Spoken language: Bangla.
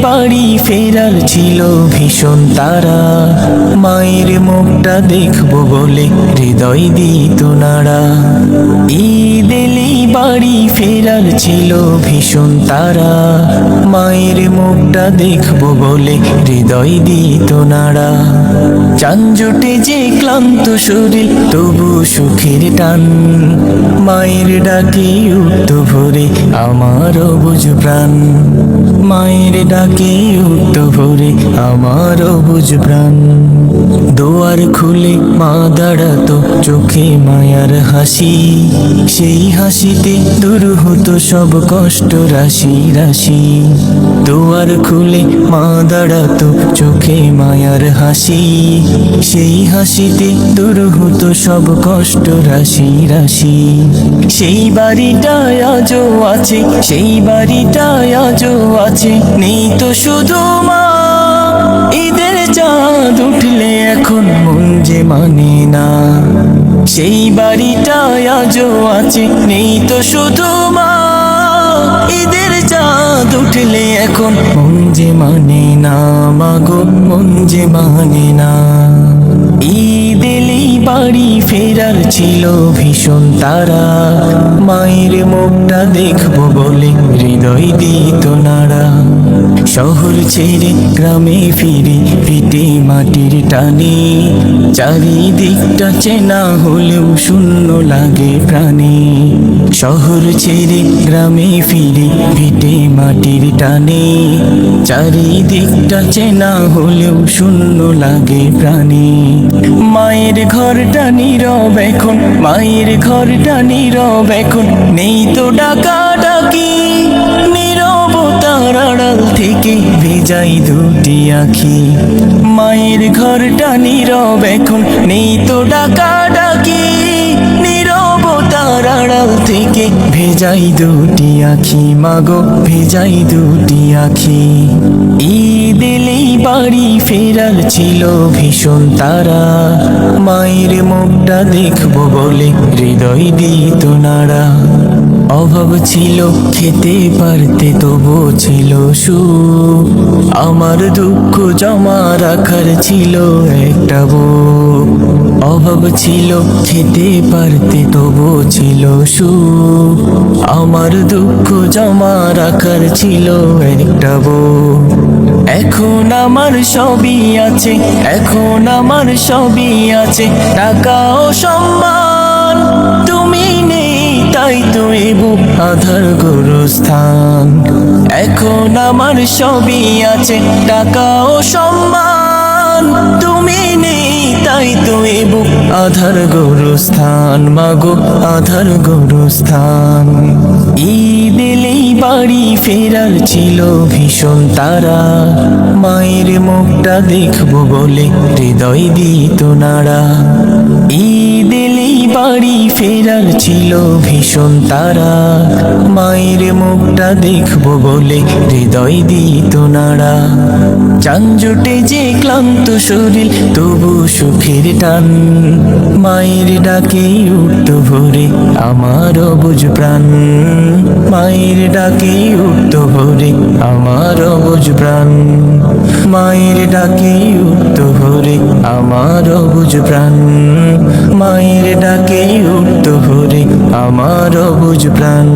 বাড়ি ফেরার ছিল ভীষণ তারা, মায়ের মুখটা দেখবো বলে হৃদয় দিত নাড়া। ঈদ এলেই বাড়ি ফেরার ছিল ভীষণ তারা, মায়ের মুখটা দেখবো বলে হৃদয় দিত নাড়া। যানজটে যে ক্লান্ত শরীর তবু সুখের টান, মায়ের ডাকে উঠত ভোরে আমার অবুঝ প্রাণ। মায়ের ডাকে উঠত ভোরে আমার অবুঝ প্রাণ। দুয়ার খুলে মা দাঁড়াতো, চোখে মায়ার হাসি, সেই হাসিতে দূর হতো সব কষ্ট রাশি রাশি। দুয়ার খুলে মা দাঁড়াতো, চোখে মায়ার হাসি, সেই হাসিতে দূর হতো সব কষ্ট রাশি রাশি। সেই বাড়িটায় আজও আছে, সেই বাড়িটায় আজও আছে, নেই তো শুধু মা। ঈদের চাঁদ উঠলে এখন মন যে মানে না, সেই বাড়িটায় আজও আছে, নেই তো শুধু মা। ঈদের চাঁদ উঠলে এখন মন যে মানে না, মাগো মন যে মানে না। ঈদ এলেই বাড়ি ফেরার ছিল ভীষণ তারা, মায়ের মুখটা দেখবো বলে হৃদয় দিত নাড়া। শহর ছেড়ে গ্রামে ফিরে পিঠে মাটির টানে, চারিদিকটা চেনা হলেও শূন্য লাগে প্রাণে। শহর ছেড়ে গ্রামে ফিরে পিঠে মাটির টানে, চারিদিকটা চেনা হলেও শূন্য লাগে প্রাণে। মায়ের ঘরটা নীরব এখন, মায়ের ঘরটা নীরব এখন, নেই তো ডাকা ডাকি। নীরবতার আড়াল থেকে ভেজাই দুটি আখি, মায়ের ঘরটা নীরব এখন, নেই তো ডাকা ডাকি। নীরবতার আড়াল থেকে ভেজাই দুটি আখি, মাগো ভেজাই দুটি আখি। ঈদ এলেই বাড়ি ফেরার ছিল ভীষণ তারা, মায়ের মুখটা দেখবো বলে হৃদয় দিত নাড়া। অভাব ছিল খেতে পারতে তবু ছিল সুখ, আমার দুঃখ জমা রাখার ছিল একটা বুক। অভাব ছিল খেতে পারতে তবু ছিল সুখ, আমার দুঃখ জমা রাখার ছিল একটা বুক। এখন আমার সবই আছে, এখন আমার সবই আছে, টাকা ও সম্মান। তুমি নেই তাই তো এ বুক আধার গোরস্থান। এখন আমার সবই আছে, টাকা ও সম্মান। তুমি নেই তাই তো এ বুক আধার গোরস্থান, মাগো আধার গোরস্থান। ঈদ এলেই বাড়ি ফেরার ছিল ভীষণ তারা, মায়ের মুখটা দেখবো বলে হৃদয় দিত নাড়া। ঈদ এলেই বাড়ি ফেরার ছিল ভীষণ তারা, মায়ের মুখটা দেখবো বলে হৃদয় দিত নাড়া। যানজটে যে ক্লান্ত শরীর তবু সুখের টান, মায়ের ডাকে উঠত ভোরে আমার অবুঝ প্রাণ। মায়ের ডাকে উঠত ভোরে আমার অবুঝ প্রাণ, মায়ের ডাকে উঠত ভোরে আমার অবুঝ প্রাণ। মায়ের ডাকে উঠত ভোরে আমার অবুঝ প্রাণ।